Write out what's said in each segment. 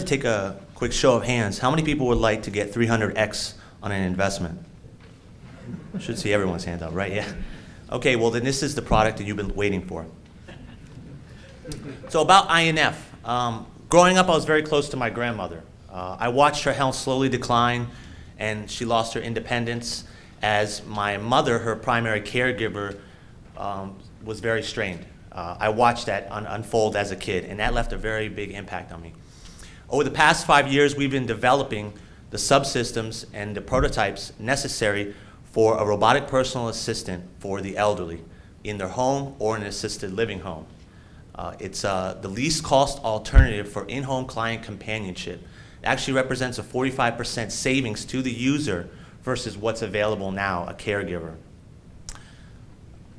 to take a quick show of hands. How many people would like to get 300x on an investment? Should see everyone's hand up, right? Yeah. Okay, well then this is the product that you've been waiting for. So about INF. Growing up, I was very close to my grandmother. I watched her health slowly decline, and she lost her independence as my mother, her primary caregiver, was very strained. I watched that unfold as a kid, and that left a very big impact on me. Over the past 5 years, we've been developing the subsystems and the prototypes necessary for a robotic personal assistant for the elderly in their home or in an assisted living home. It's the least cost alternative for in-home client companionship. It actually represents a 45% savings to the user versus what's available now, a caregiver.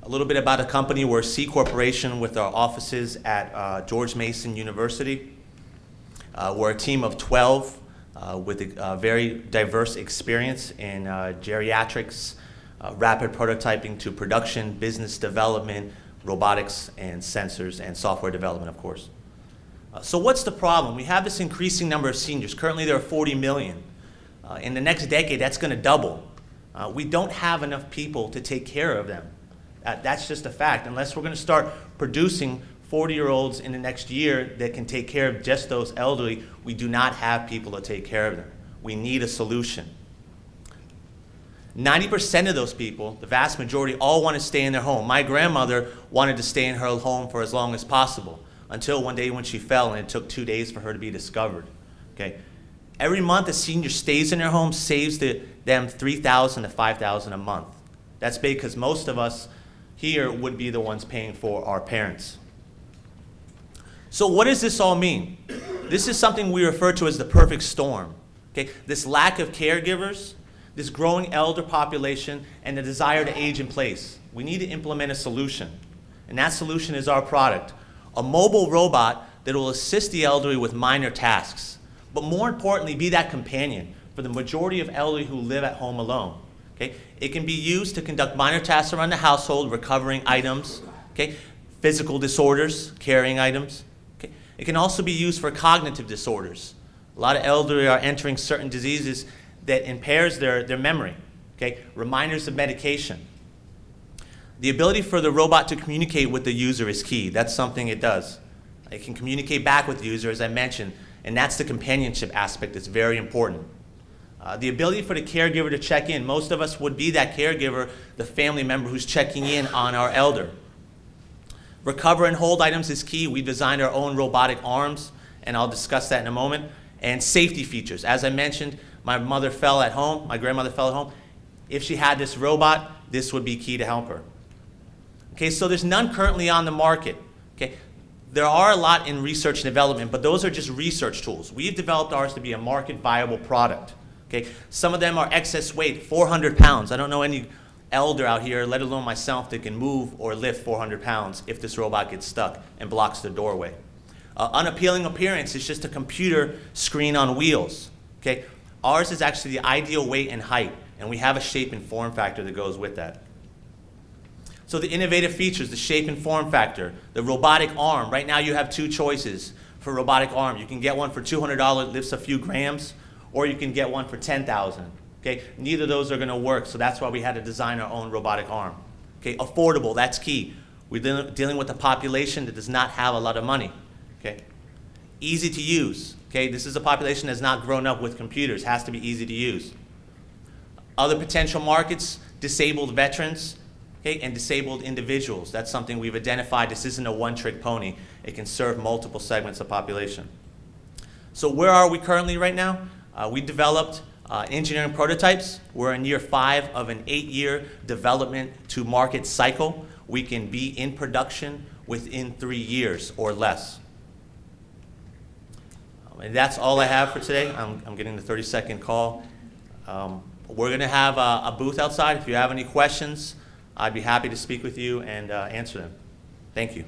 A little bit about the company. We're a C corporation with our offices at George Mason University. We're a team of 12 with a very diverse experience in geriatrics, rapid prototyping to production, business development, robotics, and sensors, and software development, of course. So what's the problem? We have this increasing number of seniors. Currently, there are 40 million. In the next decade, that's going to double. We don't have enough people to take care of them. That's just a fact. Unless we're going to start producing 40-year-olds in the next year that can take care of just those elderly, we do not have people to take care of them. We need a solution. 90% of those people, the vast majority, all want to stay in their home. My grandmother wanted to stay in her home for as long as possible, until one day when she fell and it took 2 days for her to be discovered. Okay? Every month a senior stays in their home saves them $3,000 to $5,000 a month. That's big because most of us here would be the ones paying for our parents. So what does this all mean? This is something we refer to as the perfect storm. Okay? This lack of caregivers, this growing elder population, and the desire to age in place. We need to implement a solution. And that solution is our product, a mobile robot that will assist the elderly with minor tasks, but more importantly, be that companion for the majority of elderly who live at home alone. Okay? It can be used to conduct minor tasks around the household, recovering items, okay? Physical disorders, carrying items. Okay? It can also be used for cognitive disorders. A lot of elderly are entering certain diseases that impairs their memory. Okay? Reminders of medication. The ability for the robot to communicate with the user is key. That's something it does. It can communicate back with the user, as I mentioned, and that's the companionship aspect that's very important. The ability for the caregiver to check in. Most of us would be that caregiver, the family member who's checking in on our elder. Recover and hold items is key. We designed our own robotic arms, and I'll discuss that in a moment. And safety features. As I mentioned, my grandmother fell at home. If she had this robot, this would be key to help her. Okay, so there's none currently on the market. Okay, there are a lot in research and development, but those are just research tools. We've developed ours to be a market viable product. Okay, some of them are excess weight, 400 pounds. I don't know any elder out here, let alone myself, that can move or lift 400 pounds if this robot gets stuck and blocks the doorway. Unappealing appearance is just a computer screen on wheels. Okay, ours is actually the ideal weight and height, and we have a shape and form factor that goes with that. So the innovative features, the shape and form factor, the robotic arm. Right now you have two choices for robotic arm. You can get one for $200, lifts a few grams, or you can get one for $10,000. Okay? Neither of those are going to work, so that's why we had to design our own robotic arm. Okay? Affordable, that's key. We're dealing with a population that does not have a lot of money. Okay? Easy to use. Okay? This is a population that's not grown up with computers. It has to be easy to use. Other potential markets, disabled veterans, okay, and disabled individuals. That's something we've identified. This isn't a one-trick pony. It can serve multiple segments of population. So where are we currently right now? We developed engineering prototypes. We're in year 5 of an 8-year development to market cycle. We can be in production within 3 years or less. And that's all I have for today. I'm getting the 30-second call. We're going to have a booth outside. If you have any questions, I'd be happy to speak with you and answer them. Thank you.